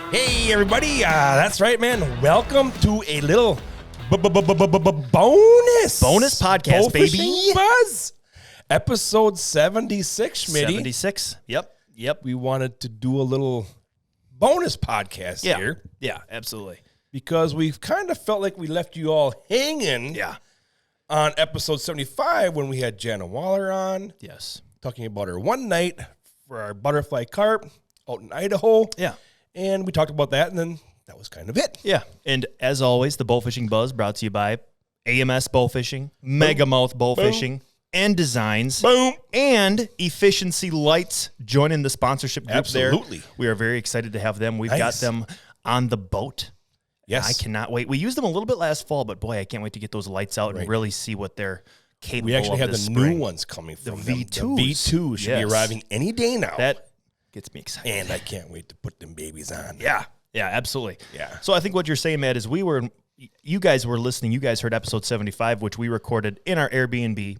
Hey, everybody. That's right, man. Welcome to a little bonus podcast, baby. Bowfishing Buzz. Episode 76, Schmitty. 76. Yep. We wanted to do a little bonus podcast here. Yeah, absolutely. Because we've kind of felt like we left you all hanging on episode 75 when we had Jana Waller on. Yes. Talking about her one night for our butterfly carp out in Idaho. Yeah. And we talked about that, and then that was kind of it. Yeah. And as always, the Bowfishing Buzz brought to you by AMS Bowfishing, MegaMouth Bowfishing, NDesigns, and E-FISH-N-SEE Lights joining the sponsorship group there. Absolutely. We are very excited to have them. We've got them on the boat. Yes. I cannot wait. We used them a little bit last fall, but boy, I can't wait to get those lights out and really see what they're capable of. We actually have the spring. new ones coming from The them. V2s. The V2 should be arriving any day now. That gets me excited. And I can't wait to put them babies on. Yeah, absolutely. Yeah. So I think what you're saying, Matt, is you guys were listening. You guys heard episode 75, which we recorded in our Airbnb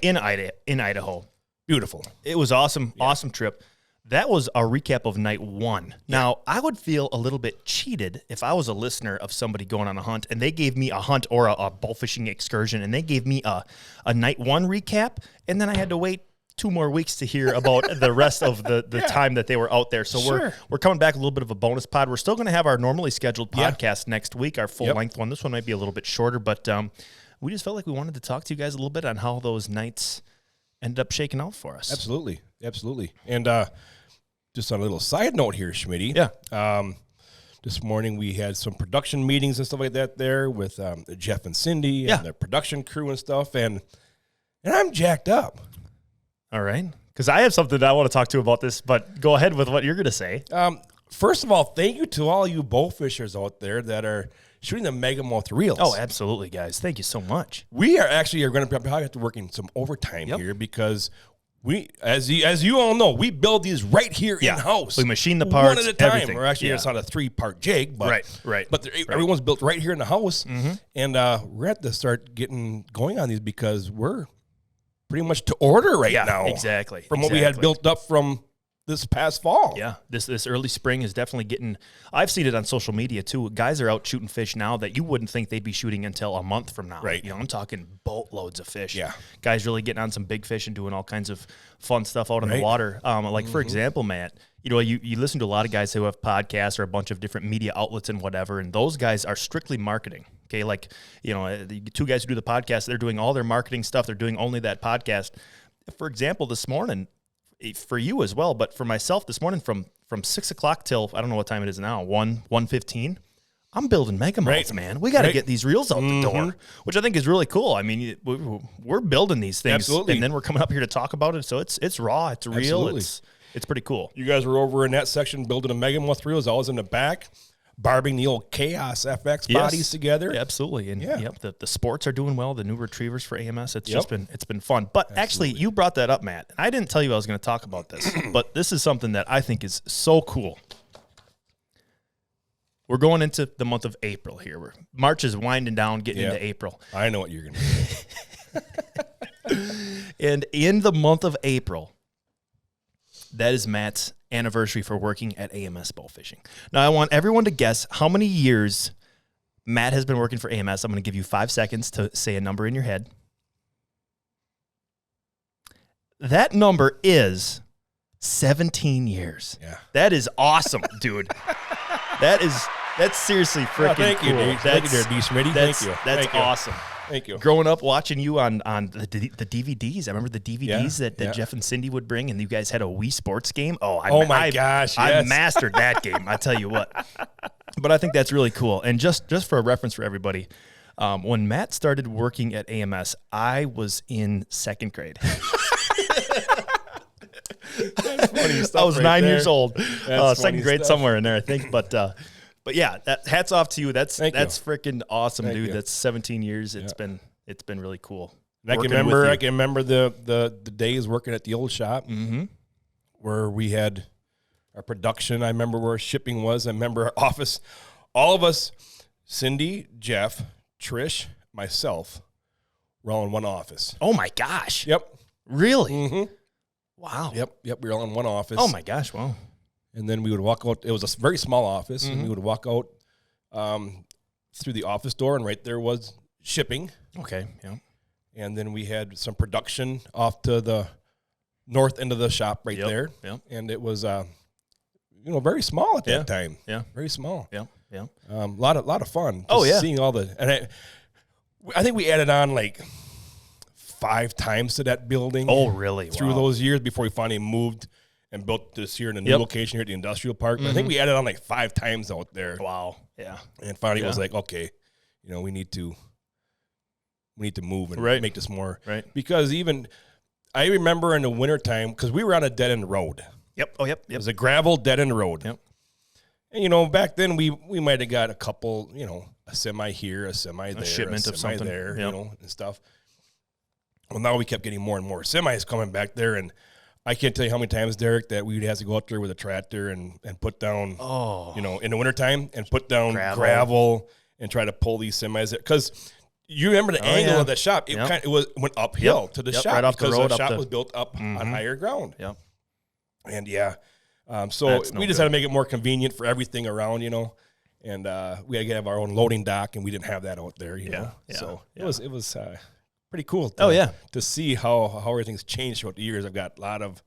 in Idaho. Beautiful. It was awesome. Yeah. Awesome trip. That was a recap of night one. Yeah. Now, I would feel a little bit cheated if I was a listener of somebody going on a hunt and they gave me a hunt or a bowfishing excursion and they gave me a night one recap, and then I had to wait 2 more weeks to hear about the rest of the time that they were out there. So we're coming back a little bit of a bonus pod. We're still going to have our normally scheduled podcast next week, our full-length one. This one might be a little bit shorter, but we just felt like we wanted to talk to you guys a little bit on how those nights ended up shaking out for us. Absolutely. And just on a little side note here, Schmitty. Yeah. This morning we had some production meetings and stuff like that there with Jeff and Cindy and the production crew and stuff, and I'm jacked up. All right. Because I have something that I want to talk to about this, but go ahead with what you're going to say. First of all, thank you to all you bowfishers out there that are shooting the MegaMouth reels. Oh, absolutely, guys. Thank you so much. We are going to probably have to work in some overtime here because we, as you all know, we build these right here in-house. We machine the parts, one at a time. everything. We're actually, it's not a 3-part jig, but right. But everyone's built right here in the house, and we're at to start getting going on these because we're pretty much to order right now. Exactly. From what we had built up from this past fall. Yeah. This early spring is definitely getting, I've seen it on social media too. Guys are out shooting fish now that you wouldn't think they'd be shooting until a month from now. Right. You know, I'm talking boatloads of fish. Yeah. Guys really getting on some big fish and doing all kinds of fun stuff out in the water. Like for example, Matt, you know, you listen to a lot of guys who have podcasts or a bunch of different media outlets and whatever, and those guys are strictly marketing. Okay, like, you know, the 2 guys who do the podcast, they're doing all their marketing stuff. They're doing only that podcast. For example, this morning, for you as well, but for myself this morning from 6 o'clock till, I don't know what time it is now, 1:15, I'm building MegaMouths, man. We got to get these reels out the door, which I think is really cool. I mean, we're building these things, and then we're coming up here to talk about it. So it's raw, it's real, it's pretty cool. You guys were over in that section building a MegaMouth reels. I was in the back, barbing the old Chaos FX bodies together. Yeah, absolutely. And the sports are doing well, the new retrievers for AMS. It's just been fun. But actually, you brought that up, Matt. And I didn't tell you I was going to talk about this, but this is something that I think is so cool. We're going into the month of April here. March is winding down, getting into April. I know what you're going to do. And in the month of April, that is Matt's anniversary for working at AMS Bowfishing. Now, I want everyone to guess how many years Matt has been working for AMS. I'm going to give you 5 seconds to say a number in your head. That number is 17 years. Yeah. That is awesome, dude. That's seriously freaking thank cool. You, D. Thank you there, D. Smitty. Thank you. That's awesome. Thank you. Growing up watching you on the DVDs, I remember the DVDs that Jeff and Cindy would bring, and you guys had a Wii Sports game. My gosh, I mastered that game. I tell you what. But I think that's really cool. And just for a reference for everybody, when Matt started working at AMS, I was in 2nd grade. That's funny stuff. I was 9 years old, That's 2nd grade stuff. somewhere in there, I think. But yeah, hats off to you. That's freaking awesome, dude. You. That's 17 years. It's been really cool. And I can remember the days working at the old shop where we had our production. I remember where shipping was. I remember our office. All of us, Cindy, Jeff, Trish, myself, were all in one office. Oh my gosh. Yep. Really? Mm-hmm. Wow. Yep. We were all in one office. Oh my gosh. Wow. And then we would walk out. It was a very small office, and we would walk out through the office door, and right there was shipping. Okay, yeah. And then we had some production off to the north end of the shop right there. Yep. And it was, very small at that time. Yeah. Very small. Yeah. Yeah. Lot of fun. Oh, yeah. Seeing all and I think we added on like 5 times to that building. Oh, really? Through those years before we finally moved and built this here in a new location here at the industrial park. But I think we added on like 5 times out there. Wow. Yeah. And finally it was like, okay, we need to move and make this more. Right. Because I remember in the wintertime, because we were on a dead-end road. Yep. Oh, yep. It was a gravel dead-end road. Yep. And, back then we might have got a couple, a semi here, a semi there, a shipment of something there, and stuff. Well, now we kept getting more and more semis coming back there, and I can't tell you how many times, Derek, that we would have to go out there with a tractor and put down, in the wintertime, and put down gravel and try to pull these semis. Because you remember the angle of that shop. It went uphill to the shop right off the road, because the shop was built up on higher ground. Yep. And, so we just had to make it more convenient for everything around, and we had to have our own loading dock, and we didn't have that out there, know. Yeah. So it was pretty cool to see how everything's changed throughout the years. I've got a lot of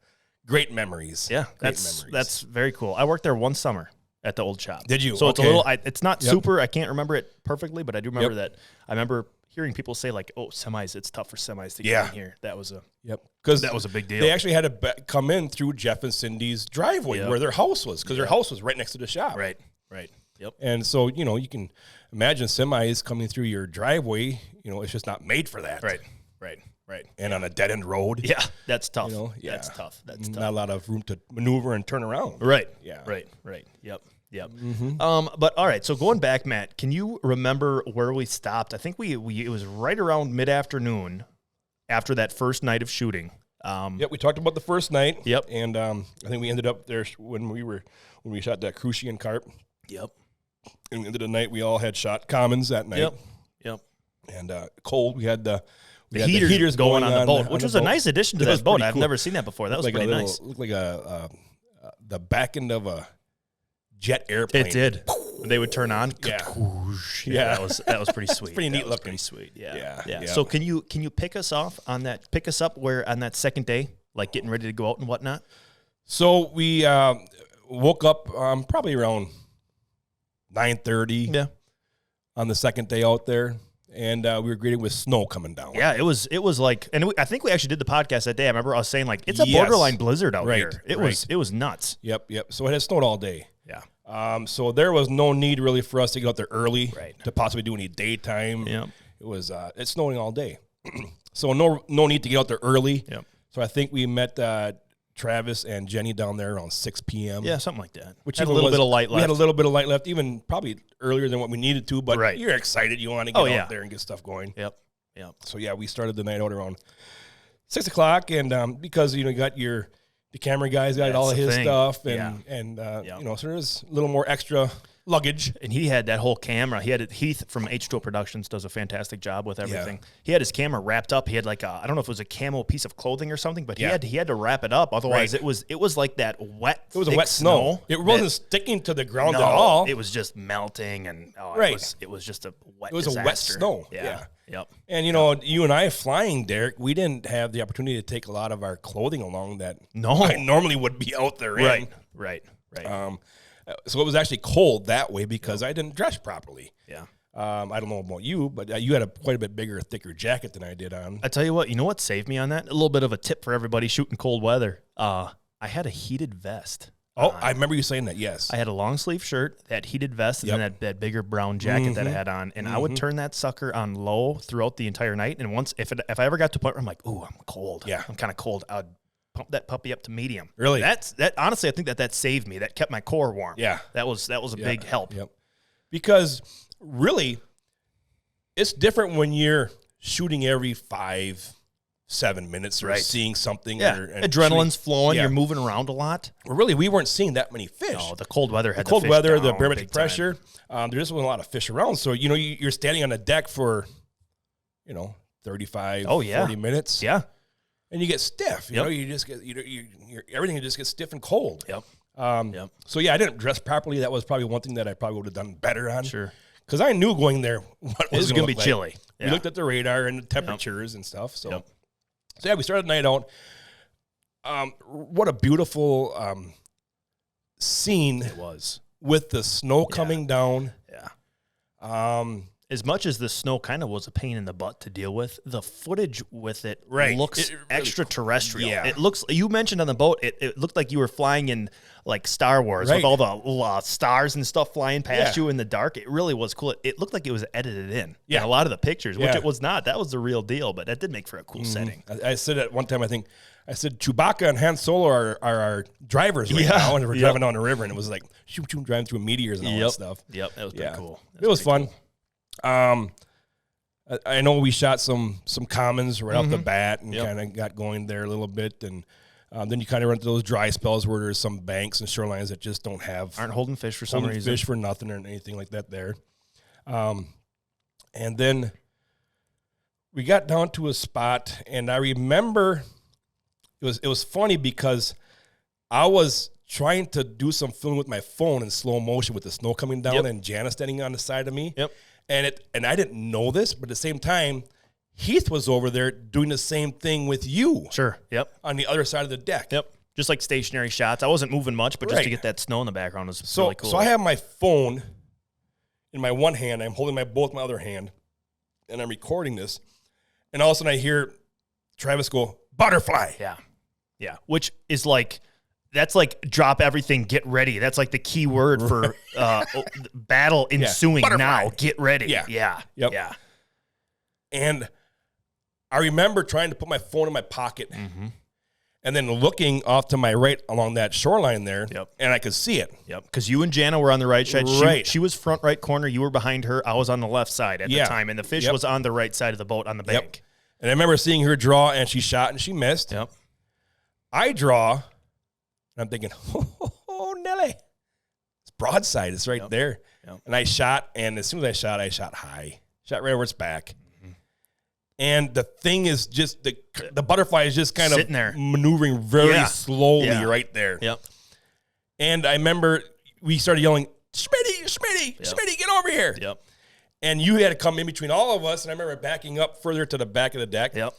great mememories. Yeah, that's very cool. I worked there one summer at the old shop. Did you? So it's a little, it's not super, I can't remember it perfectly, but I do remember that. I remember hearing people say like, oh, semis, it's tough for semis to get in here. That was because that was a big deal. They actually had to come in through Jeff and Cindy's driveway where their house was, because their house was right next to the shop. Right. Yep. And so, you can imagine semis coming through your driveway, it's just not made for that. Right. And on a dead end road. Yeah, that's tough. That's tough. That's tough. Not a lot of room to maneuver and turn around. Right. Yeah. Right. Yep. But all right, so going back, Matt, can you remember where we stopped? I think it was right around mid-afternoon after that first night of shooting. We talked about the first night. Yep. And I think we ended up there when we shot that crucian carp. Yep. And the end of the night, we all had shot commons that night. Yep. And cold, we had the heaters going on the boat, which was a nice addition to that boat. I've never seen that before. That was pretty nice. Looked like the back end of a jet airplane. It did. They would turn on. Yeah. That was pretty sweet. Pretty neat looking. Pretty sweet. Yeah. Yeah. So can you pick us up on where on that second day, like getting ready to go out and whatnot? So we woke up probably around 9:30. Yeah. On the second day out there. And we were greeted with snow coming down. Yeah, it was like, and I think we actually did the podcast that day. I remember I was saying like, it's a borderline blizzard out here. It was nuts. Yep. So it had snowed all day. Yeah. So there was no need really for us to get out there early to possibly do any daytime. Yeah. It was it's snowing all day, so no need to get out there early. Yep. So I think we met Travis and Jenny down there around 6 p.m. Yeah, something like that. Which had a little bit of light left. We had a little bit of light left, even probably earlier than what we needed to. But you're excited, you want to get out there and get stuff going. Yep. So we started the night out around 6 o'clock, and because you got the camera guys got all of his stuff, and so there's a little more extra luggage. And he had that whole camera. He had Heath from H2O Productions does a fantastic job with everything. Yeah. He had his camera wrapped up. He had like I don't know if it was a camo piece of clothing or something, but he had to wrap it up. Otherwise, it was like that wet. It was a wet snow. It wasn't sticking to the ground at all. It was just melting, and it was just a wet. It was disaster. a wet snow. Yeah. Yep. And you and I flying, Derek, we didn't have the opportunity to take a lot of our clothing along that I normally would be out there in. Right. So it was actually cold that way because I didn't dress properly. Yeah. I don't know about you, but you had quite a bit bigger, thicker jacket than I did on. I tell you what, what saved me on that? A little bit of a tip for everybody shooting cold weather. I had a heated vest. Oh, I remember you saying that, yes. I had a long sleeve shirt, that heated vest, and then that bigger brown jacket that I had on. And I would turn that sucker on low throughout the entire night. And once, if I ever got to a point where I'm like, ooh, I'm cold. Yeah. I'm kind of cold, I'd pump that puppy up to medium. Really? Honestly, I think that saved me. That kept my core warm. Yeah. That was a big help. Yep. Because really, it's different when you're shooting every 5-7 minutes or seeing something. Yeah. Adrenaline's flowing. Yeah. You're moving around a lot. Well, really, we weren't seeing that many fish. No, the cold weather had the barometric pressure. There just wasn't a lot of fish around. So, you're standing on the deck for, 35, 40 minutes. Yeah. And you get stiff. You just get, everything just gets stiff and cold. Yep. So yeah, I didn't dress properly. That was probably one thing that I probably would have done better on. Sure. Because I knew going there what It was going to be like. chilly. We looked at the radar and the temperatures and stuff. So, so yeah, we started the night out. What a beautiful scene it was with the snow coming down. Yeah. As much as the snow kind of was a pain in the butt to deal with, the footage with it looks extraterrestrial. Yeah. It looks, you mentioned on the boat, it looked like you were flying in like Star Wars with all the stars and stuff flying past you in the dark. It really was cool. It looked like it was edited in a lot of the pictures, which it was not. That was the real deal, but that did make for a cool setting. I said at one time, I said Chewbacca and Han Solo are our drivers right now, and we're driving down the river, and it was like driving through meteors and all that stuff. Yep, that was pretty cool. It was fun. Cool. I know we shot some commons right off the bat and kind of got going there a little bit, and then you kind of run into those dry spells where there's some banks and shorelines that just aren't holding fish for some reason, fish for nothing or anything like that there. And then we got down to a spot, and I remember it was funny because I was trying to do some filming with my phone in slow motion with the snow coming down and Jana standing on the side of me. Yep. And I didn't know this, but at the same time, Heath was over there doing the same thing with you. Sure. Yep. On the other side of the deck. Yep. Just like stationary shots. I wasn't moving much, but just to get that snow in the background was really cool. So I have my phone in my one hand. I'm holding both my other hand, and I'm recording this. And all of a sudden I hear Travis go, butterfly. Yeah. Yeah. Which is like, that's like drop everything, get ready. That's like the key word for battle ensuing now. Get ready. Yeah. Yeah. Yep. Yeah. And I remember trying to put my phone in my pocket and then looking off to my right along that shoreline there, and I could see it. Yep. Because you and Jana were on the right side. She was front right corner. You were behind her. I was on the left side at the time, and the fish was on the right side of the boat on the bank. And I remember seeing her draw, and she shot, and she missed. Yep. I draw, and I'm thinking, oh, Nelly. It's broadside. It's right there. Yep. And I shot, and as soon as I shot high. Shot right over its back. And the thing is just, the butterfly is just kind sitting there, maneuvering very slowly right there. Yep. And I remember we started yelling, Smitty, get over here. Yep. And you had to come in between all of us, and I remember backing up further to the back of the deck. Yep.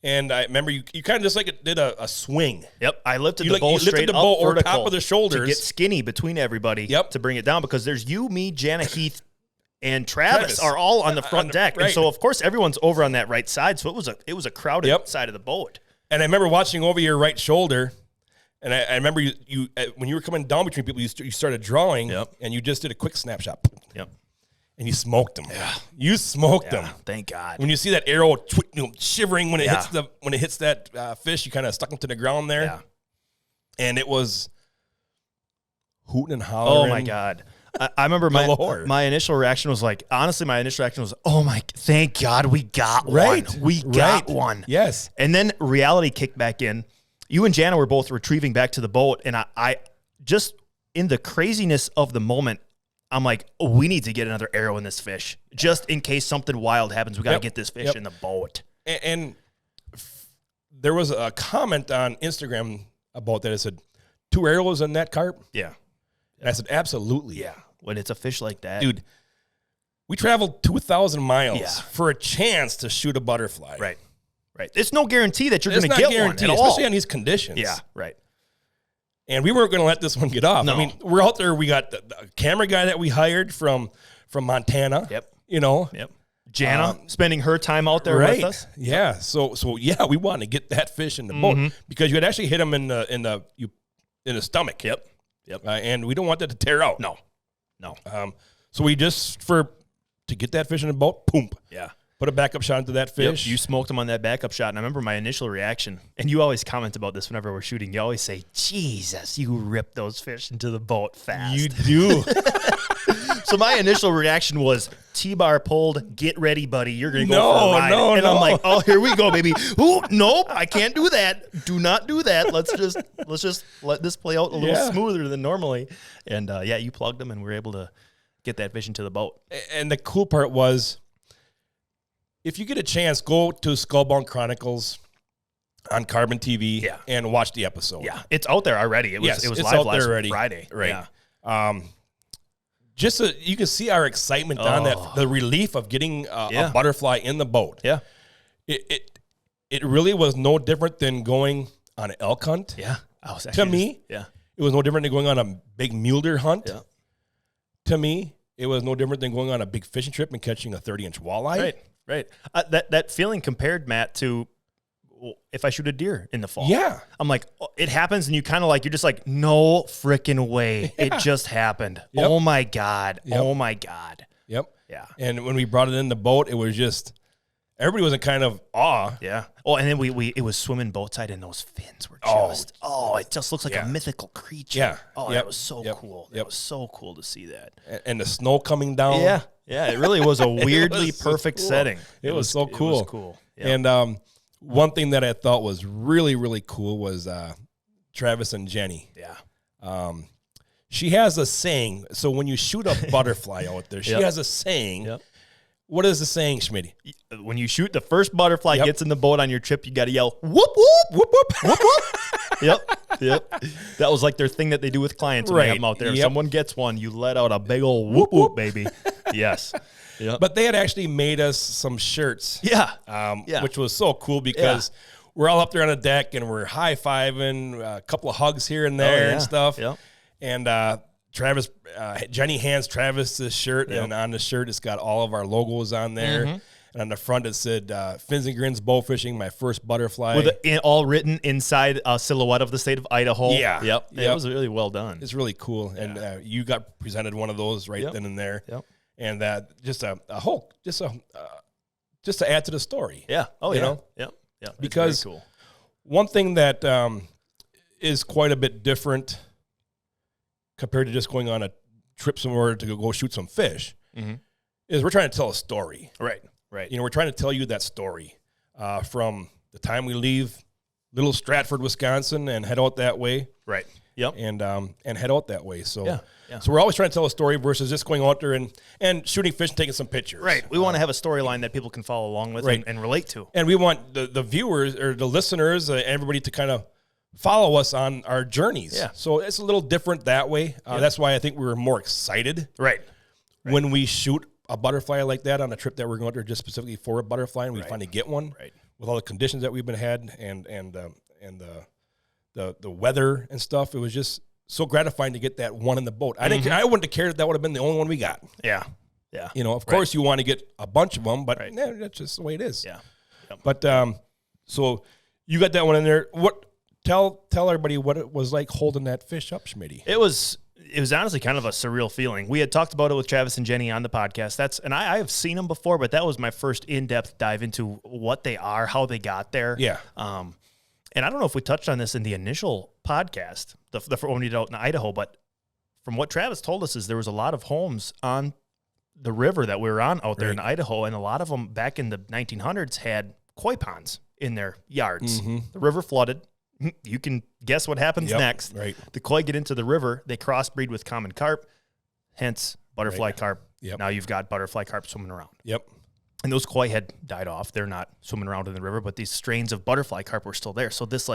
And I remember you kind of just like did a swing. Yep. I lifted the boat straight up over top of the shoulders to get skinny between everybody to bring it down, because there's you, me, Jana, Heath, and Travis are all on the front deck. And so, of course, everyone's over on that right side. So it was a crowded side of the boat. And I remember watching over your right shoulder, and I remember you when you were coming down between people, you started drawing, and you just did a quick snapshot. Yep. And you smoked them. Yeah. You smoked them. Thank God. When you see that arrow shivering when it hits that fish, you kind of stuck them to the ground there. Yeah. And it was hooting and hollering. Oh my God. I remember my initial reaction was like, honestly, oh my, thank God we got one. We got one. Yes. And then reality kicked back in. You and Jana were both retrieving back to the boat. And I just, in the craziness of the moment, I'm like, oh, we need to get another arrow in this fish. Just in case something wild happens, we got to get this fish in the boat. And there was a comment on Instagram about that. It said, 2 arrows in that carp? Yeah. And I said, absolutely. Yeah. When it's a fish like that. Dude, we traveled 2,000 miles for a chance to shoot a butterfly. Right. Right. It's no guarantee that you're going to get one at all. Especially on these conditions. Yeah. Right. And we weren't going to let this one get off. No. I mean, we're out there. We got the camera guy that we hired from Montana. Yep. You know. Yep. Jana spending her time out there with us. Yeah. So yeah, we wanted to get that fish in the boat because you had actually hit him in the stomach. Yep. Yep. And we don't want that to tear out. No. So we just to get that fish in the boat, boom. Yeah. Put a backup shot into that fish. Yep, you smoked him on that backup shot. And I remember my initial reaction, and you always comment about this whenever we're shooting. You always say, Jesus, you ripped those fish into the boat fast. You do. So my initial reaction was, T-bar pulled, get ready, buddy. You're going to go for a ride. And I'm like, oh, here we go, baby. Ooh, nope, I can't do that. Do not do that. Let's just let this play out a little smoother than normally. And you plugged them, and we were able to get that fish into the boat. And the cool part was, if you get a chance, go to Skullbound Chronicles on Carbon TV Yeah. and watch the episode. Yeah, it's out there already. It was it's live out last there already. Friday. Right. Yeah. Just so you can see our excitement on that, the relief of getting a butterfly in the boat. Yeah. It really was no different than going on an elk hunt. Yeah. To me, yeah, it was no different than going on a big mule deer hunt. Yeah. To me, it was no different than going on a big fishing trip and catching a 30-inch walleye. Right. That feeling compared, Matt, to if I shoot a deer in the fall. Yeah. I'm like, it happens, and you're just like, no freaking way. Yeah. It just happened. Yep. Oh my God. Yep. Oh my God. Yep. Yeah. And when we brought it in the boat, it was just, everybody was in kind of awe. Yeah. Oh, and then it was swimming boat side, and those fins were just, it just looks like a mythical creature. Yeah. Oh, that was so cool. That was so cool to see that. And the snow coming down. Yeah. Yeah. It really was a weirdly perfect setting. It was so cool. It was cool. Yep. And one thing that I thought was really, really cool was Travis and Jenny. Yeah. She has a saying. So when you shoot a butterfly out there, she has a saying. Yep. What is the saying, Schmitty? When you shoot the first butterfly gets in the boat on your trip, you got to yell, whoop, whoop, whoop, whoop, whoop, whoop. Yep. That was like their thing that they do with clients when they have them out there. If someone gets one, you let out a big old whoop, whoop, baby. Yes. Yep. But they had actually made us some shirts. Yeah. Which was so cool because we're all up there on the deck and we're high-fiving, a couple of hugs here and there and stuff. Yep. And Jenny hands Travis this shirt, and on the shirt it's got all of our logos on there. Mm-hmm. And on the front it said, Fins and Grins Bowfishing, my first butterfly. With all written inside a silhouette of the state of Idaho. Yeah. Yep. It was really well done. It's really cool. Yeah. And you got presented one of those then and there. Yep. And just to add to the story. Yeah. Oh, you know? Yep. Yeah. Because very cool. One thing that is quite a bit different compared to just going on a trip somewhere to go shoot some fish is we're trying to tell a story. Right. You know, we're trying to tell you that story from the time we leave Little Stratford, Wisconsin, and head out that way. Right. Yep. And head out that way. So so we're always trying to tell a story versus just going out there and shooting fish and taking some pictures. Right. We want to have a storyline that people can follow along with and relate to. And we want the viewers or the listeners, everybody to kind of follow us on our journeys. Yeah. So it's a little different that way. That's why I think we were more excited. Right. When we shoot a butterfly like that on a trip that we're going to just specifically for a butterfly, and we finally get one. Right. With all the conditions that we've been had and the weather and stuff, it was just so gratifying to get that one in the boat. I wouldn't have cared if that would have been the only one we got. Yeah. Yeah. You know, of course you want to get a bunch of them, but that's just the way it is. Yeah. Yep. But so you got that one in there. Tell everybody what it was like holding that fish up, Schmitty. It was honestly kind of a surreal feeling. We had talked about it with Travis and Jenny on the podcast. I have seen them before, but that was my first in-depth dive into what they are, how they got there. Yeah. And I don't know if we touched on this in the initial podcast, the one we did out in Idaho, but from what Travis told us is there was a lot of homes on the river that we were on out there in Idaho, and a lot of them back in the 1900s had koi ponds in their yards. Mm-hmm. The river flooded. You can guess what happens next. Right. The koi get into the river. They crossbreed with common carp, hence butterfly carp. Yep. Now you've got butterfly carp swimming around. Yep. And those koi had died off. They're not swimming around in the river, but these strains of butterfly carp were still there. So this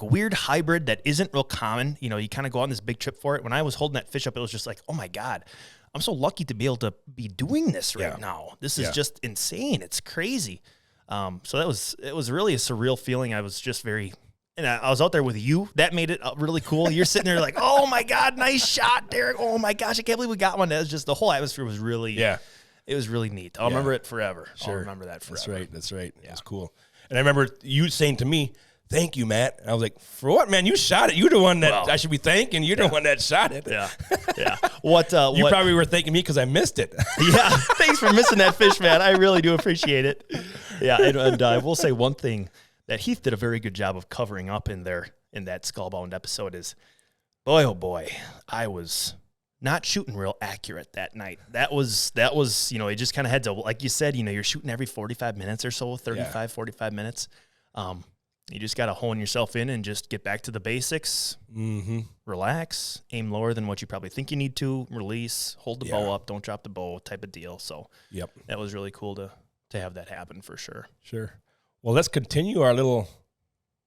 weird hybrid that isn't real common, you know, you kind of go on this big trip for it. When I was holding that fish up, it was just like, oh my God, I'm so lucky to be able to be doing this right now. This is just insane. It's crazy. So it was really a surreal feeling. I was just and I was out there with you. That made it really cool. You're sitting there like, oh my God, nice shot, Derek. Oh my gosh, I can't believe we got one. That was just, the whole atmosphere was really, it was really neat. I'll remember it forever. Sure. I'll remember that forever. That's right. Yeah. That's cool. And I remember you saying to me, thank you, Matt. And I was like, for what, man? You shot it. You're the one that I should be thanking. You're the one that shot it. Yeah. Yeah. You probably were thanking me because I missed it. Yeah. Thanks for missing that fish, man. I really do appreciate it. Yeah. And I will say one thing that Heath did a very good job of covering up in that Skullbound episode is, boy, oh boy, I was not shooting real accurate that night. That was, you know, it just kind of had to, like you said, you know, you're shooting every 45 minutes or so, 45 minutes. You just got to hone yourself in and just get back to the basics, relax, aim lower than what you probably think you need to, release, hold the bow up, don't drop the bow type of deal. So that was really cool to have that happen for sure. Sure. Well, let's continue our little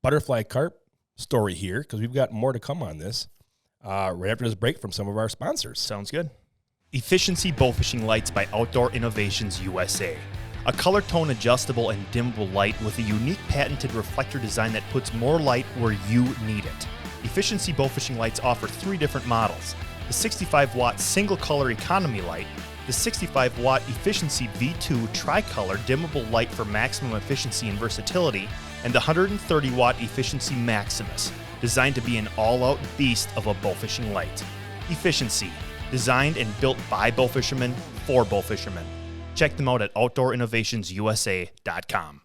butterfly carp story here, because we've got more to come on this right after this break from some of our sponsors. Sounds good. E-FISH-N-SEE Bowfishing Lights by Outdoor Innovations USA. A color tone adjustable and dimmable light with a unique patented reflector design that puts more light where you need it. E-FISH-N-SEE Bowfishing Lights offer 3 different models: the 65-watt single color economy light, the 65-watt efficiency V2 tricolor dimmable light for maximum efficiency and versatility, and the 130-watt efficiency Maximus, designed to be an all-out beast of a bowfishing light. E-FISH-N-SEE, designed and built by bowfishermen for bowfishermen. Check them out at OutdoorInnovationsUSA.com.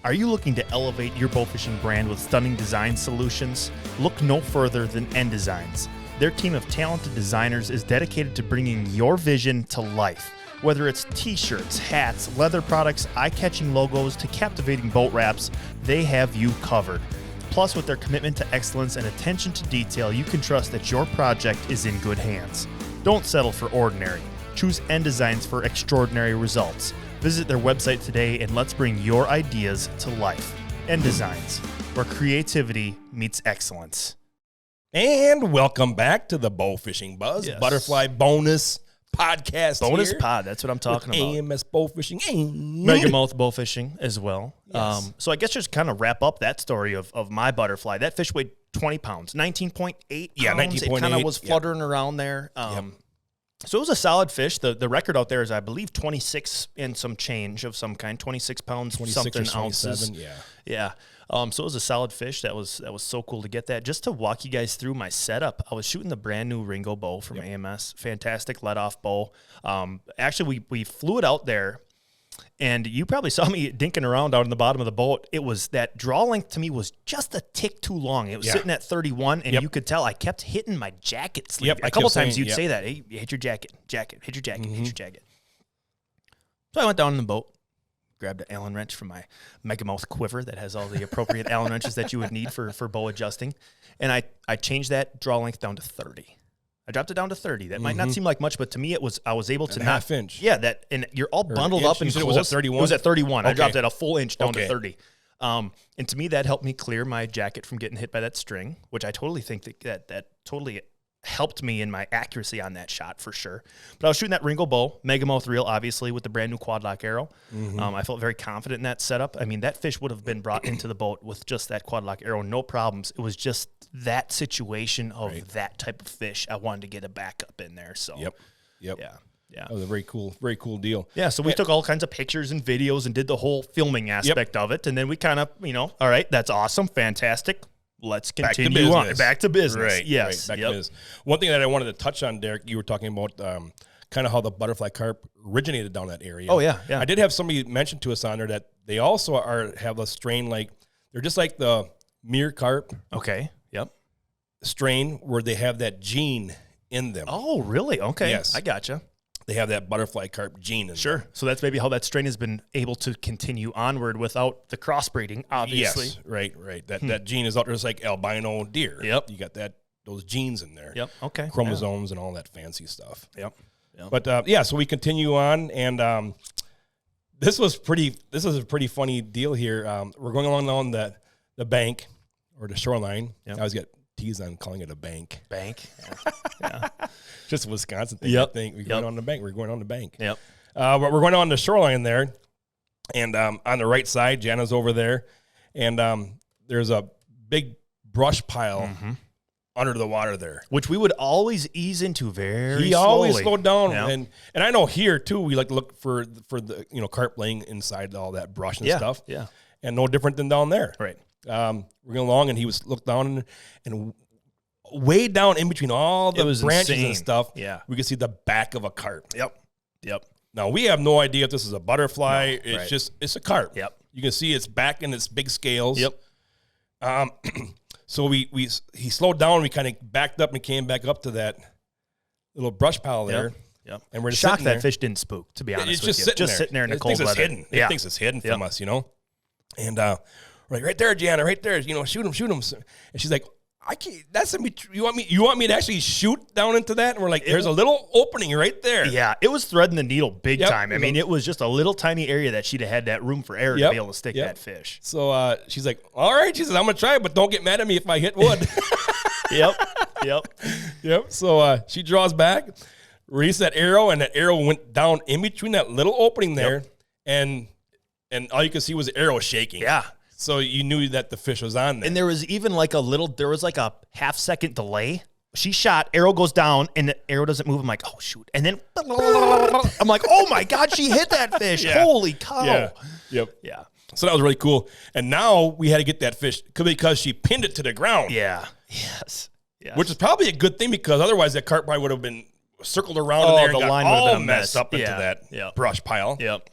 Are you looking to elevate your bowfishing brand with stunning design solutions? Look no further than NDesigns. Their team of talented designers is dedicated to bringing your vision to life. Whether it's t-shirts, hats, leather products, eye-catching logos, to captivating boat wraps, they have you covered. Plus, with their commitment to excellence and attention to detail, you can trust that your project is in good hands. Don't settle for ordinary. Choose NDesigns for extraordinary results. Visit their website today and let's bring your ideas to life. NDesigns, where creativity meets excellence. And welcome back to the Bowfishing Buzz Butterfly bonus podcast. Bonus pod, that's what I'm talking about. AMS Bowfishing and MegaMouth Bowfishing as well. Yes. So I guess just kind of wrap up that story of my butterfly. That fish weighed 20 pounds, 19.8 Yeah, pounds. 19.8. It kind of was fluttering around there. So it was a solid fish. The record out there is, I believe, 26 and some change of some kind, 26 pounds, 26 something or ounces. Yeah. So it was a solid fish. That was so cool to get that. Just to walk you guys through my setup, I was shooting the brand new Ringo bow from AMS. Fantastic let-off bow. Actually, we flew it out there, and you probably saw me dinking around out in the bottom of the boat. It was, that draw length to me was just a tick too long. It was sitting at 31, and you could tell I kept hitting my jacket sleeve. A couple times you'd say that, hey, hit your jacket, hit your jacket, hit your jacket. So I went down in the boat, grabbed an Allen wrench from my MegaMouth quiver that has all the appropriate Allen wrenches that you would need for bow adjusting, and I changed that draw length down to 30. I dropped it down to 30. That might not seem like much, but to me, I was able to a half inch. Yeah, that, and you're all bundled up and close. it was at 31? It was at 31. Okay. I dropped it a full inch down to Okay. 30. And to me, that helped me clear my jacket from getting hit by that string, which I totally think that totally helped me in my accuracy on that shot for sure. But I was shooting that Ringo bow, MegaMouth reel, obviously, with the brand new quad lock arrow. I felt very confident in that setup. I mean, that fish would have been brought into the boat with just that quad lock arrow, no problems. It was just that situation of that type of fish. I wanted to get a backup in there. So Yep. yeah. That was a very cool deal. Yeah, so we took all kinds of pictures and videos and did the whole filming aspect of it. And then we kind of, all right, that's awesome, fantastic. Let's continue on. Back to business. Right. Yes. Back to business. One thing that I wanted to touch on, Derek, you were talking about kind of how the butterfly carp originated down that area. Oh, yeah. I did have somebody mention to us on there that they also have a strain they're just like the mere carp. Okay. Yep. Strain where they have that gene in them. Oh, really? Okay. Yes. I gotcha. They have that butterfly carp gene in them. So that's maybe how that strain has been able to continue onward without the crossbreeding, obviously. Yes, right. That gene is out there. It's like albino deer. Yep. You got those genes in there. Yep. Okay. Chromosomes and all that fancy stuff. Yep. But so we continue on, and this is a pretty funny deal here. We're going along the bank or the shoreline. Yep. I always get teased on calling it a bank. Bank. Yeah. Just a Wisconsin thing. I think we're going on the bank. We're going on the bank. Yep. But we're going on the shoreline there, and on the right side, Jana's over there, and there's a big brush pile under the water there, which we would always ease into very He slowly. always slowed down, Yeah. and I know here too. We like to look for the carp laying inside all that brush and stuff. Yeah. And no different than down there. Right. We're going along, and he was looked down and way down in between all the branches insane. and stuff. Yeah. We could see the back of a carp. Yep. Now we have no idea if this is a butterfly. No, It's a carp. Yep. You can see its back and its big scales. Yep. So he slowed down. We kind of backed up and came back up to that little brush pile there. Yep. And we're just shocked sitting that there. fish didn't spook, to be honest It's with just you. sitting there. in the It cold thinks it's weather. hidden. Yeah. It thinks it's hidden from us, And we're like, right there, Gianna, right there. Shoot him. And she's like, I can't. That's you want me to actually shoot down into that? And we're like, there's a little opening right there. Yeah, it was threading the needle big time. I mean, it was just a little tiny area that she'd have had that room for error to be able to stick that fish. So she's like, all right. She says, I'm gonna try it, but don't get mad at me if I hit wood. Yep. So she draws back, released that arrow, and that arrow went down in between that little opening there, and all you could see was the arrow shaking. Yeah. So you knew that the fish was on there. And there was even like there was like a half-second delay. She shot, arrow goes down, and the arrow doesn't move. I'm like, oh, shoot. And then I'm like, oh, my God, she hit that fish. Yeah. Holy cow. Yeah. Yep. Yeah. So that was really cool. And now we had to get that fish because she pinned it to the ground. Yeah. Yes. Which is probably a good thing because otherwise that carp probably would have been circled around in there and got all messed up into that brush pile. Yep.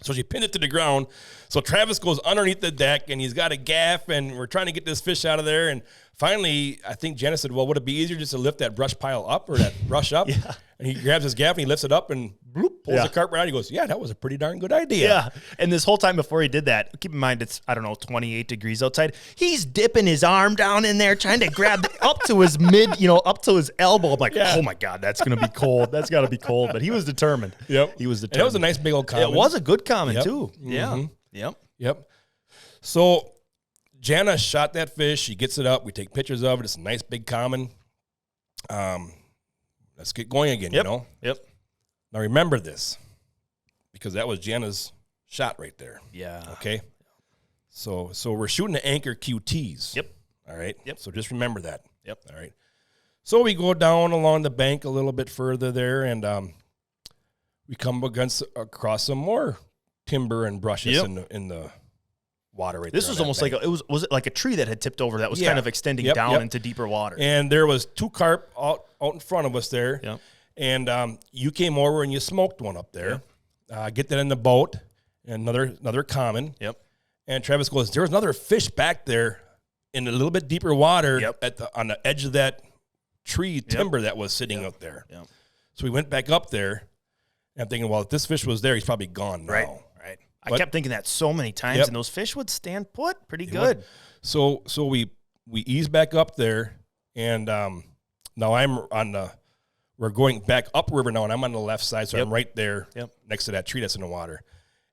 So she pinned it to the ground. So Travis goes underneath the deck, and he's got a gaff, and we're trying to get this fish out of there. And finally, I think Janice said, well, would it be easier just to lift that brush pile up or that brush up? And he grabs his gaff, and he lifts it up, and bloop, pulls the carp right out. He goes, yeah, that was a pretty darn good idea. Yeah. And this whole time before he did that, keep in mind it's, 28 degrees outside. He's dipping his arm down in there, trying to grab up to his up to his elbow. I'm like, oh, my God, that's going to be cold. That's got to be cold. But he was determined. Yep. He was determined. And it was a nice big old common. It was a good common, too. Mm-hmm. Yeah. Yep. So Jana shot that fish. She gets it up. We take pictures of it. It's a nice big common. Let's get going again, you know? Yep. Now remember this, because that was Jana's shot right there. Yeah. Okay? So we're shooting the anchor QTs. Yep. All right? Yep. So just remember that. Yep. All right? So we go down along the bank a little bit further there, and we come across some more timber and brushes in the water right there. This was almost bank. Was it like a tree that had tipped over that was kind of extending down into deeper water. And there was 2 carp out in front of us there. Yep. And you came over and you smoked one up there. Get that in the boat, and another common. Yep. And Travis goes, there was another fish back there in a little bit deeper water on the edge of that tree timber that was sitting out there. Yep. So we went back up there, and I'm thinking, well, if this fish was there, he's probably gone now. Right. I kept thinking that so many times, and those fish would stand put pretty good. So we ease back up there, and now we're going back upriver now, and I'm on the left side, so I'm right there next to that tree that's in the water.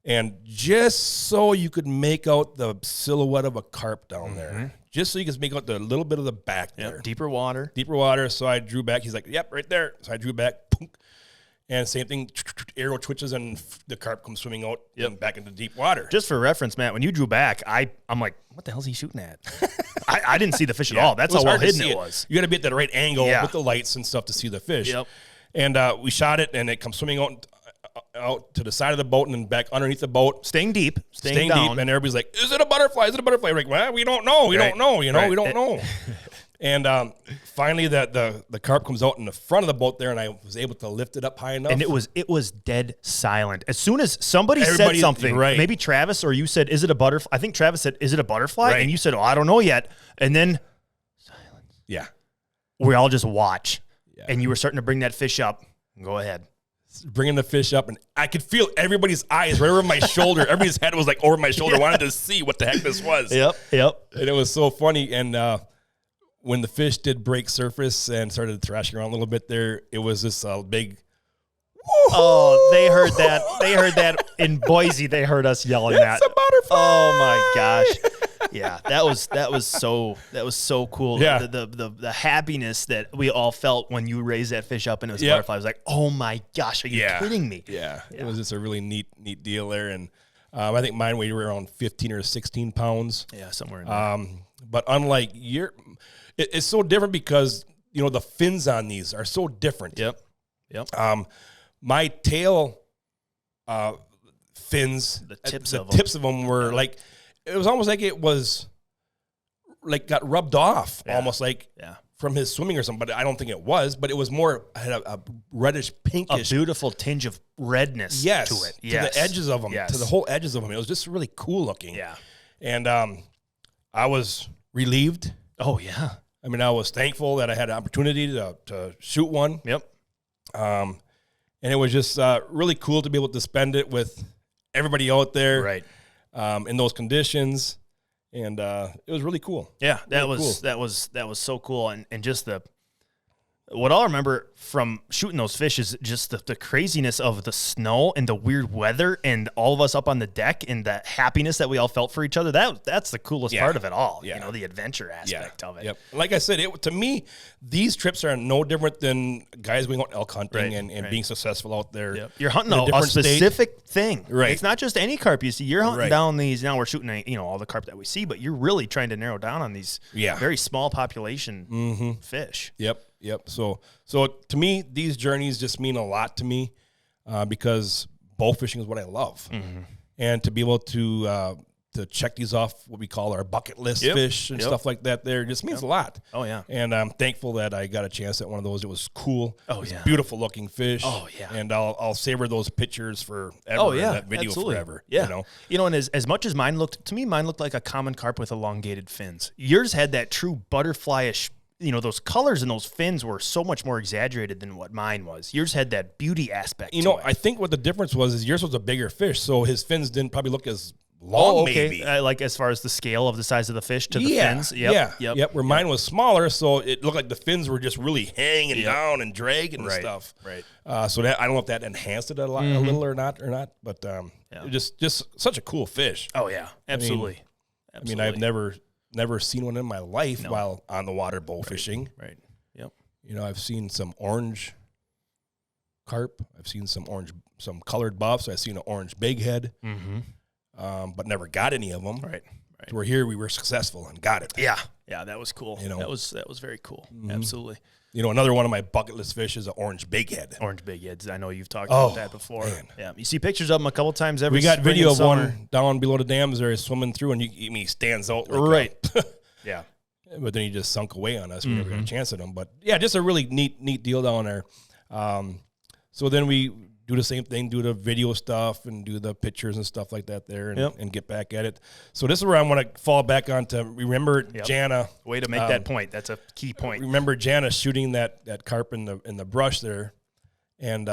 And just so you could make out the silhouette of a carp down there, just so you could make out the little bit of the back there. Deeper water. So I drew back. He's like, yep, right there. So I drew back. And same thing, arrow twitches, and the carp comes swimming out and back into deep water. Just for reference, Matt, when you drew back, I'm like, what the hell is he shooting at? I didn't see the fish at all. That's how well hidden it was. You got to be at the right angle with the lights and stuff to see the fish. Yep. And we shot it, and it comes swimming out to the side of the boat and then back underneath the boat. Staying deep. Staying deep. And everybody's like, is it a butterfly? Is it a butterfly? We're like, well, we don't know. We don't know. We don't know. And finally, the carp comes out in the front of the boat there, and I was able to lift it up high enough. And it was dead silent. As soon as somebody said something, maybe Travis or you said, is it a butterfly? I think Travis said, is it a butterfly? And you said, oh, I don't know yet. And then silence. Yeah. We all just watch. Yeah. And you were starting to bring that fish up. Go ahead. Bringing the fish up, and I could feel everybody's eyes right over my shoulder. Everybody's head was like over my shoulder, wanted to see what the heck this was. Yep. And it was so funny. And when the fish did break surface and started thrashing around a little bit there, it was this big. Woo-hoo! Oh, they heard that. They heard that in Boise. They heard us yelling that. It's a butterfly. Oh my gosh. Yeah, that was so cool. Yeah. The happiness that we all felt when you raised that fish up and it was a butterfly. I was like, oh my gosh, are you kidding me? Yeah. It was just a really neat deal there. And I think mine weighed around 15 or 16 pounds. Yeah, somewhere in there. But unlike it's so different because, the fins on these are so different. Yep. My tail fins, the tips of them were like, it was almost like it was like got rubbed off, almost like from his swimming or something. But I don't think it was. But it was more had a reddish pinkish, a beautiful tinge of redness to it. To the edges of them, to the whole edges of them. It was just really cool looking. Yeah, and I was relieved. Oh yeah. I mean, I was thankful that I had an opportunity to shoot one. Yep. And it was just really cool to be able to spend it with everybody out there, right? In those conditions, And it was really cool. Yeah, that Really was cool. that was so cool, and just what I'll remember from shooting those fish is just the craziness of the snow and the weird weather and all of us up on the deck and the happiness that we all felt for each other. That's the coolest part of it all. Yeah. You know, the adventure aspect of it. Yep. Like I said, to me, these trips are no different than guys going out elk hunting and being successful out there. Yep. You're hunting in a different specific thing. Right. It's not just any carp you see. You're hunting Right. down these. Now we're shooting, all the carp that we see, but you're really trying to narrow down on these very small population fish. Yep. So to me, these journeys just mean a lot to me because bow fishing is what I love, and to be able to check these off, what we call our bucket list fish and stuff like that, there just means a lot. Oh yeah, and I'm thankful that I got a chance at one of those. It was cool. Oh, it was yeah. beautiful looking fish. Oh, yeah. and I'll savor those pictures forever. Oh yeah, and that video absolutely. forever. Yeah, and as much as mine looked like a common carp with elongated fins. Yours had that true butterfly-ish. Those colors and those fins were so much more exaggerated than what mine was. Yours had that beauty aspect. I think what the difference was is yours was a bigger fish, so his fins didn't probably look as long. Maybe like as far as the scale of the size of the fish to the fins. Yep. Where mine was smaller, so it looked like the fins were just really hanging down and dragging and stuff. Right. So that I don't know if that enhanced it a little or not, but it was just such a cool fish. Oh yeah, absolutely. I mean, I've never seen one in my life while on the water bow fishing. Right. Yep. I've seen some orange carp. I've seen some colored buffs. I've seen an orange big head, but never got any of them. Right. So we're here. We were successful and got it. Yeah. That was cool. That was very cool. Absolutely. Another one of my bucket list fish is an orange big head. Orange big heads. I know you've talked about that before. Man. Yeah, you see pictures of them a couple times every. We got spring video and of summer. one down below the dams there, swimming through, and he stands out like Right. Yeah. But then he just sunk away on us. We never got a chance at him. But yeah, just a really neat deal down there. So then we do the same thing, do the video stuff and do the pictures and stuff like that there and get back at it. So this is where I want to fall back on to remember Jana. Way to make that point. That's a key point. Remember Jana shooting that carp in the brush there and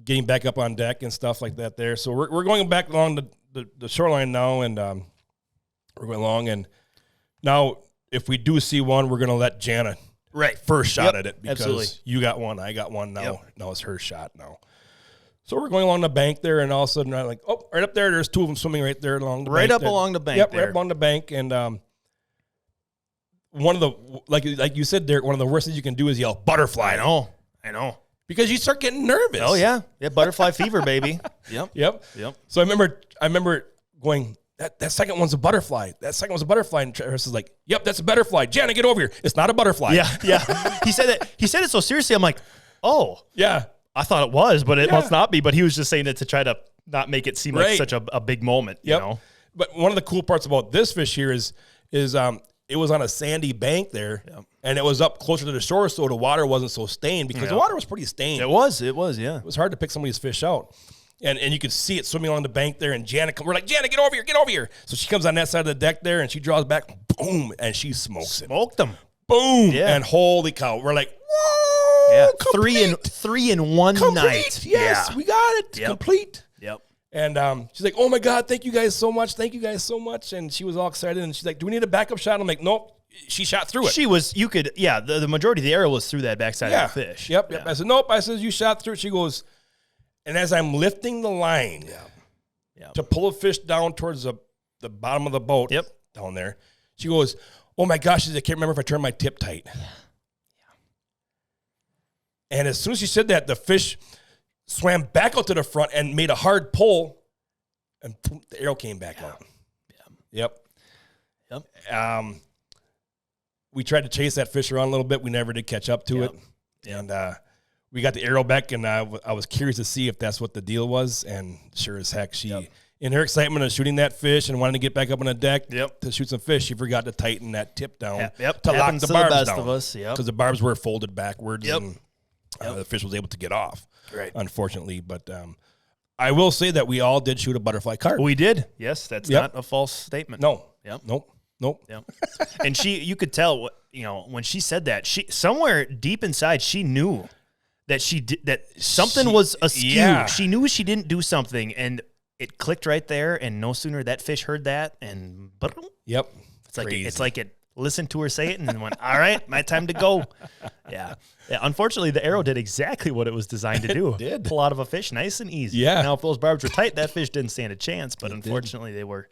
getting back up on deck and stuff like that there. So we're going back along the shoreline now and we're going along and now if we do see one, we're going to let Jana first shot at it because you got one, I got one now. Now it's her shot now. So we're going along the bank there, and all of a sudden, I'm like, oh, right up there, there's two of them swimming right there along the bank. Right up there. along the bank. Yep, there. right up on the bank. And one of the, like you said, Derek, one of the worst things you can do is yell butterfly. I know. Because you start getting nervous. Oh yeah, butterfly fever, baby. Yep. So I remember going, that second one's a butterfly. That second one's a butterfly. And Travis is like, yep, that's a butterfly. Jana, get over here. It's not a butterfly. Yeah. He said it so seriously. I'm like, oh. Yeah. I thought it was, but it must not be. But he was just saying it to try to not make it seem like such a big moment, you know? But one of the cool parts about this fish here is it was on a sandy bank there, and it was up closer to the shore, so the water wasn't so stained because the water was pretty stained. It was, yeah. It was hard to pick some of these fish out. And you could see it swimming along the bank there, and we're like, Jana, get over here. So she comes on that side of the deck there, and she draws back, boom, and she smokes it. Smoked them. Boom, and holy cow. We're like, whoa. Yeah, complete. three in one night. Yes, we got it. Complete. Yep. And she's like, oh my God, thank you guys so much. And she was all excited. And she's like, do we need a backup shot? I'm like, nope. She shot through it. The majority of the arrow was through that backside of the fish. Yep. I said, nope. I said, you shot through it. She goes, and as I'm lifting the line to pull a fish down towards the bottom of the boat down there, she goes, oh my gosh, I can't remember if I turned my tip tight. And as soon as she said that, the fish swam back out to the front and made a hard pull, and the arrow came back out. Yep. We tried to chase that fish around a little bit. We never did catch up to it. And we got the arrow back, and I was curious to see if that's what the deal was. And sure as heck, she, in her excitement of shooting that fish and wanting to get back up on the deck to shoot some fish, she forgot to tighten that tip down to lock the barbs down. Because the barbs were folded backwards. And the fish was able to get off, unfortunately. But I will say that we all did shoot a butterfly carp. We did. Yes, that's not a false statement. No. Nope. Yep. And you could tell, when she said that, she somewhere deep inside, she knew that something was askew. Yeah. She knew she didn't do something, and it clicked right there, and no sooner that fish heard that, and Yep. it's like it listened to her say it and then went, all right, my time to go. Yeah. Unfortunately, the arrow did exactly what it was designed to do. It did. Pull out of a fish nice and easy. Yeah. Now, if those barbs were tight, that fish didn't stand a chance, but unfortunately they were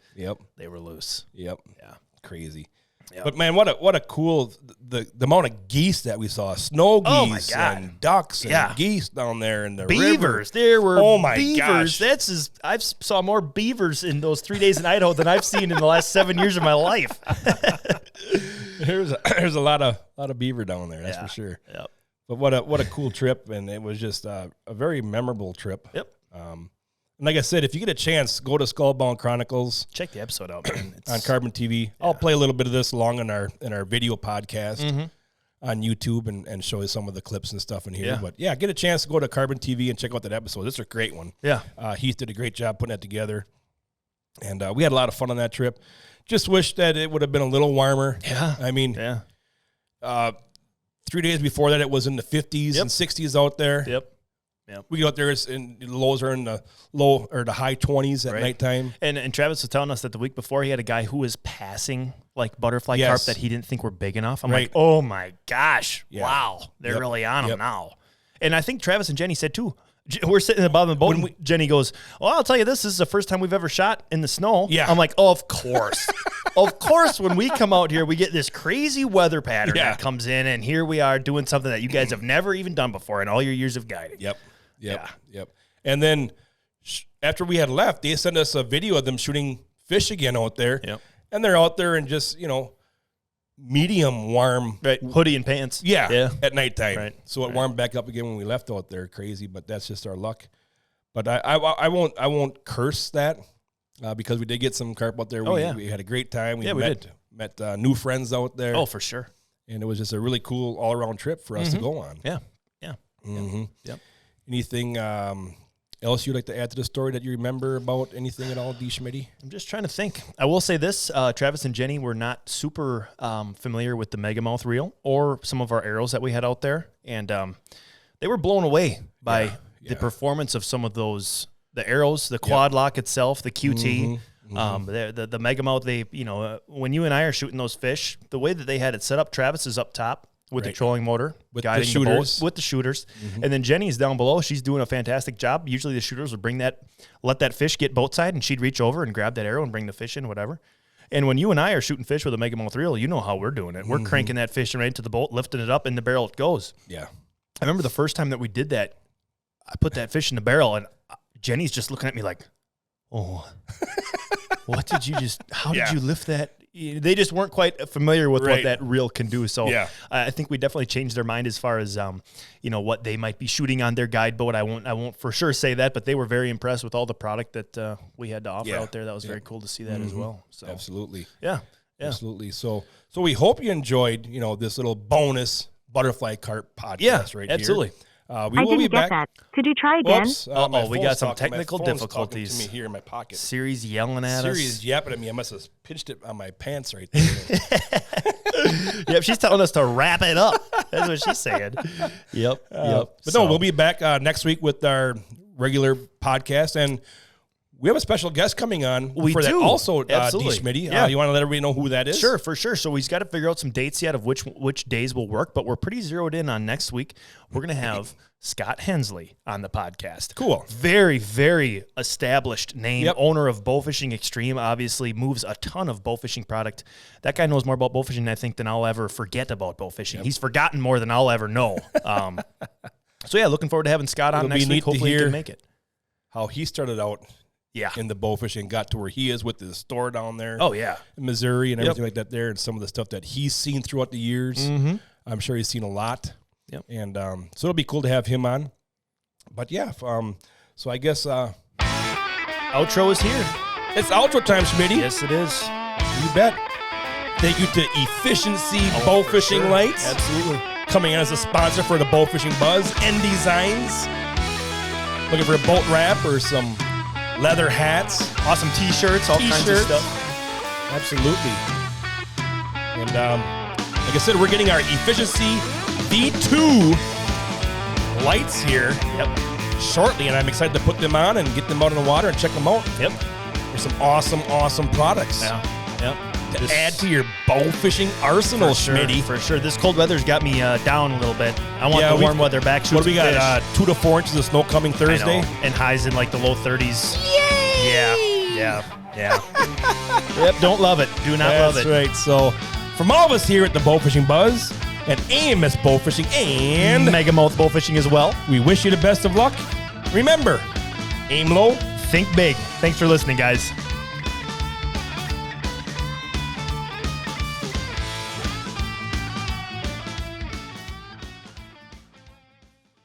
loose. Yep. Yeah. Crazy. Yep. But man, what a cool the amount of geese that we saw. Snow geese Oh my God. and ducks and geese down there in the beavers. river. There were gosh. beavers. I've saw more beavers in those 3 days in Idaho than I've seen in the last 7 years of my life. There's a lot of beaver down there, that's for sure. Yep. But what a cool trip, and it was just a very memorable trip. Yep. And like I said, if you get a chance, go to Skullbound Chronicles. Check the episode out, man. On Carbon TV. Yeah. I'll play a little bit of this along in our video podcast on YouTube and show you some of the clips and stuff in here. Yeah. But yeah, get a chance to go to Carbon TV and check out that episode. This is a great one. Yeah. Heath did a great job putting that together. And we had a lot of fun on that trip. Just wish that it would have been a little warmer. Yeah. I mean, 3 days before that, it was in the 50s and 60s out there. Yep. We get out there, and the lows are in the low or the high 20s at nighttime. And Travis was telling us that the week before he had a guy who was passing like butterfly carp that he didn't think were big enough. I'm like, oh my gosh, wow, they're really on them now. And I think Travis and Jenny said too. We're sitting at the bottom of the boat, and Jenny goes, well, I'll tell you this is the first time we've ever shot in the snow. Yeah. I'm like, oh, of course. Of course, when we come out here, we get this crazy weather pattern that comes in, and here we are doing something that you guys have never even done before in all your years of guiding. Yep. And then after we had left, they sent us a video of them shooting fish again out there. Yep. And they're out there in just, medium warm. Hoodie and pants. At nighttime. Right. So it warmed back up again when we left out there. Crazy, but that's just our luck. But I won't curse that because we did get some carp out there. We had a great time. We met new friends out there. Oh, for sure. And it was just a really cool all-around trip for us to go on. Yeah. Yep. Anything else you'd like to add to the story that you remember about anything at all, D. Schmitty? I'm just trying to think. I will say this. Travis and Jenny were not super familiar with the MegaMouth reel or some of our arrows that we had out there. And they were blown away by the performance of some of those, the arrows, the quad lock itself, the QT. The MegaMouth, when you and I are shooting those fish, the way that they had it set up, Travis is up top with the trolling motor, with guiding the shooters. With the shooters. And then Jenny's down below. She's doing a fantastic job. Usually the shooters would let that fish get boat side, and she'd reach over and grab that arrow and bring the fish in, whatever. And when you and I are shooting fish with a MegaMouth reel, you know how we're doing it. We're cranking that fish right into the boat, lifting it up, in the barrel it goes. Yeah. I remember the first time that we did that, I put that fish in the barrel, and Jenny's just looking at me like, oh, what did you just, how did you lift that? They just weren't quite familiar with what that reel can do. So I think we definitely changed their mind as far as, what they might be shooting on their guide boat. I won't for sure say that, but they were very impressed with all the product that we had to offer out there. That was very cool to see that as well. So absolutely. Yeah. Absolutely. So we hope you enjoyed, this little bonus butterfly carp podcast right absolutely. Here. We will be back. That. Could you try again? Whoops, we got some technical difficulties. To me here in my pocket. Siri's yelling at us. Siri's yapping at me. I must have pinched it on my pants right there. Yep, she's telling us to wrap it up. That's what she's saying. Yep. But no, we'll be back next week with our regular podcast, and we have a special guest coming on for that also, D. Schmitty. You want to let everybody know who that is? Sure, for sure. So we've got to figure out some dates yet of which days will work, but we're pretty zeroed in on next week. We're going to have Scott Hensley on the podcast. Cool. Very, very established name, owner of Bowfishing Extreme, obviously moves a ton of bowfishing product. That guy knows more about bowfishing, I think, than I'll ever forget about bowfishing. He's forgotten more than I'll ever know. Looking forward to having Scott on next week. Hopefully he can make it. How he started out in the bowfishing, got to where he is with his store down there. Oh, yeah. In Missouri and everything like that there, and some of the stuff that he's seen throughout the years. I'm sure he's seen a lot. Yep. And so it'll be cool to have him on. But so I guess outro is here. It's outro time, Schmitty. Yes, it is. You bet. Thank you to E-FISH-N-SEE Bowfishing Light. Absolutely. Coming in as a sponsor for the Bowfishing Buzz. NDesigns. Looking for a boat wrap or some leather hats. Awesome T-shirts, all kinds of stuff. Absolutely. And like I said, we're getting our E-FISH-N-SEE V2 lights here. Yep. shortly, and I'm excited to put them on and get them out in the water and check them out. Yep. There's some awesome products. Yep. To add to your bow fishing arsenal, Schmitty. For sure. This cold weather's got me down a little bit. I want the warm weather back. What do we got? 2 to 4 inches of snow coming Thursday. And highs in like the low 30s. Yay! Yeah. Yep, don't love it. Do not love it. That's right. So, from all of us here at the Bowfishing Buzz and AMS Bowfishing and MegaMouth Bowfishing as well, we wish you the best of luck. Remember, aim low, think big. Thanks for listening, guys.